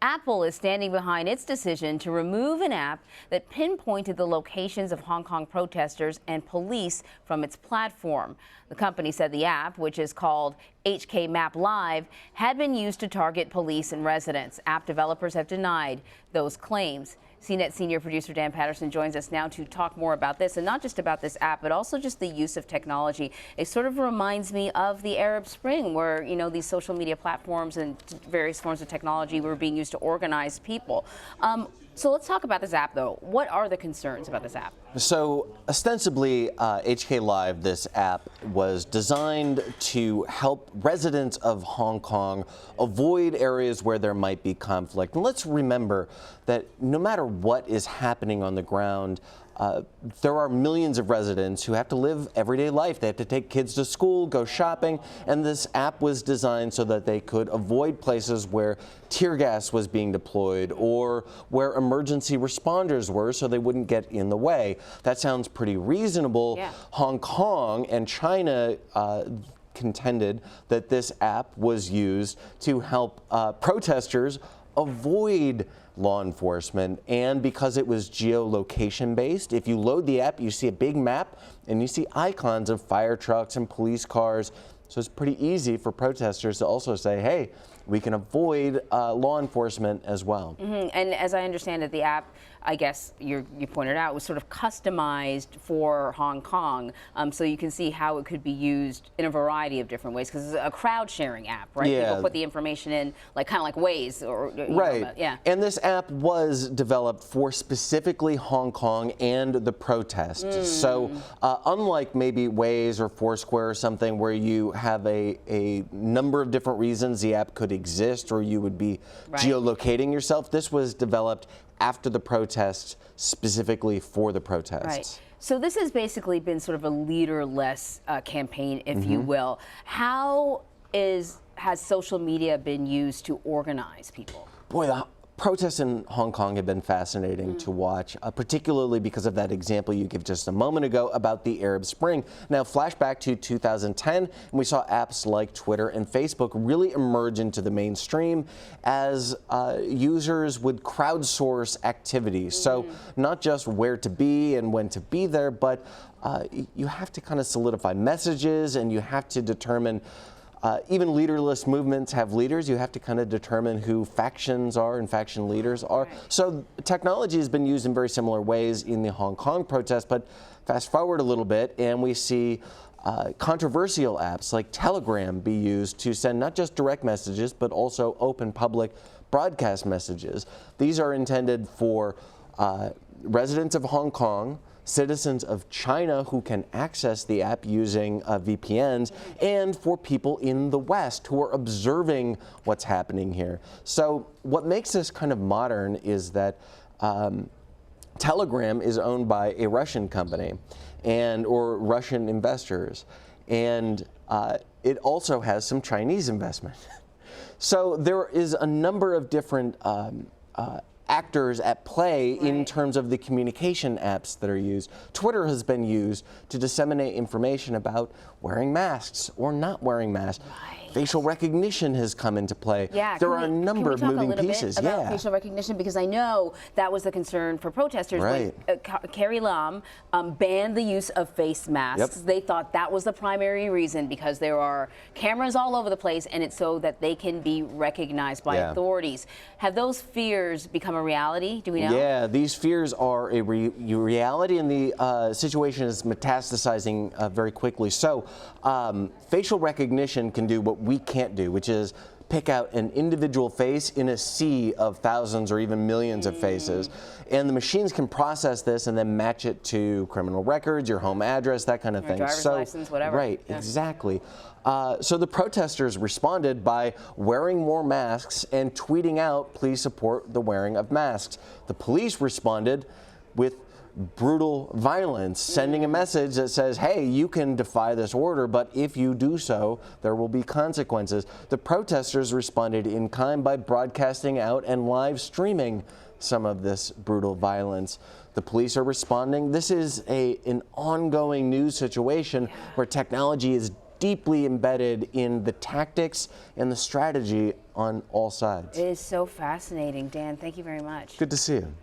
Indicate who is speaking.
Speaker 1: Apple is standing behind its decision to remove an app that pinpointed the locations of Hong Kong protesters and police from its platform. The company said the app, which is called HK Map Live, had been used to target police and residents. App developers have denied those claims. CNET senior producer Dan Patterson joins us now to talk more about this, and not just about this app, but also just the use of technology. It sort of reminds me of the Arab Spring, where, you know, these social media platforms and various forms of technology were being used to organize people. So let's talk about this app, though. What are the concerns about this app?
Speaker 2: So ostensibly, HK Live, this app, was designed to help residents of Hong Kong avoid areas where there might be conflict. And let's remember that no matter what is happening on the ground, there are millions of residents who have to live everyday life. They have to take kids to school, go shopping, and this app was designed so that they could avoid places where tear gas was being deployed or where emergency responders were, so they wouldn't get in the way. That sounds pretty reasonable.
Speaker 1: Yeah.
Speaker 2: Hong Kong and China contended that this app was used to help protesters avoid law enforcement, and because it was geolocation based, if you load the app, you see a big map and you see icons of fire trucks and police cars. So it's pretty easy for protesters to also say, hey, we can avoid law enforcement as well.
Speaker 1: And as I understand it, the app, I guess you pointed out, was sort of customized for Hong Kong, so you can see how it could be used in a variety of different ways, because it's a crowd sharing app, right?
Speaker 2: Yeah.
Speaker 1: People put the information in, like kind of like Waze, or
Speaker 2: right.
Speaker 1: Yeah.
Speaker 2: And this app was developed for specifically Hong Kong and the protests. So unlike maybe Waze or Foursquare or something where you have a number of different reasons the app could exist or you would be geolocating yourself, this was developed after the protests, specifically for the protests.
Speaker 1: Right. So this has basically been sort of a leaderless campaign, if you will. How has social media been used to organize people?
Speaker 2: Boy, the protests in Hong Kong have been fascinating to watch, particularly because of that example you gave just a moment ago about the Arab Spring. Now, flashback to 2010, and we saw apps like Twitter and Facebook really emerge into the mainstream as users would crowdsource activities. So not just where to be and when to be there, but you have to kind of solidify messages, and you have to determine even leaderless movements have leaders. You have to kind of determine who factions are and faction leaders are. Right. So technology has been used in very similar ways in the Hong Kong protest, but fast forward a little bit and we see controversial apps like Telegram be used to send not just direct messages, but also open public broadcast messages. These are intended for residents of Hong Kong, citizens of China who can access the app using VPNs, and for people in the West who are observing what's happening here. So what makes this kind of modern is that Telegram is owned by a Russian company or Russian investors, and it also has some Chinese investment. So there is a number of different actors at play in terms of the communication apps that are used. Twitter has been used to disseminate information about wearing masks or not wearing masks. Facial recognition has come into play.
Speaker 1: Yeah,
Speaker 2: there are a number of moving pieces.
Speaker 1: Bit about facial recognition, because I know that was the concern for protesters.
Speaker 2: Right.
Speaker 1: When Carrie Lam banned the use of face masks.
Speaker 2: Yep.
Speaker 1: They thought that was the primary reason, because there are cameras all over the place, and it's so that they can be recognized by authorities. Have those fears become a reality? Do we know?
Speaker 2: Yeah, these fears are a reality, and the situation is metastasizing very quickly. So facial recognition can do what we can't do, which is pick out an individual face in a sea of thousands or even millions of faces. And the machines can process this and then match it to criminal records, your home address, that kind of thing.
Speaker 1: Driver's license, whatever.
Speaker 2: Right, exactly. So the protesters responded by wearing more masks and tweeting out, please support the wearing of masks. The police responded with brutal violence, sending a message that says, hey, you can defy this order, but if you do so, there will be consequences. The protesters responded in kind by broadcasting out and live streaming some of this brutal violence. The police are responding. This is an ongoing news situation where technology is deeply embedded in the tactics and the strategy on all sides.
Speaker 1: It is so fascinating. Dan, thank you very much.
Speaker 2: Good to see you.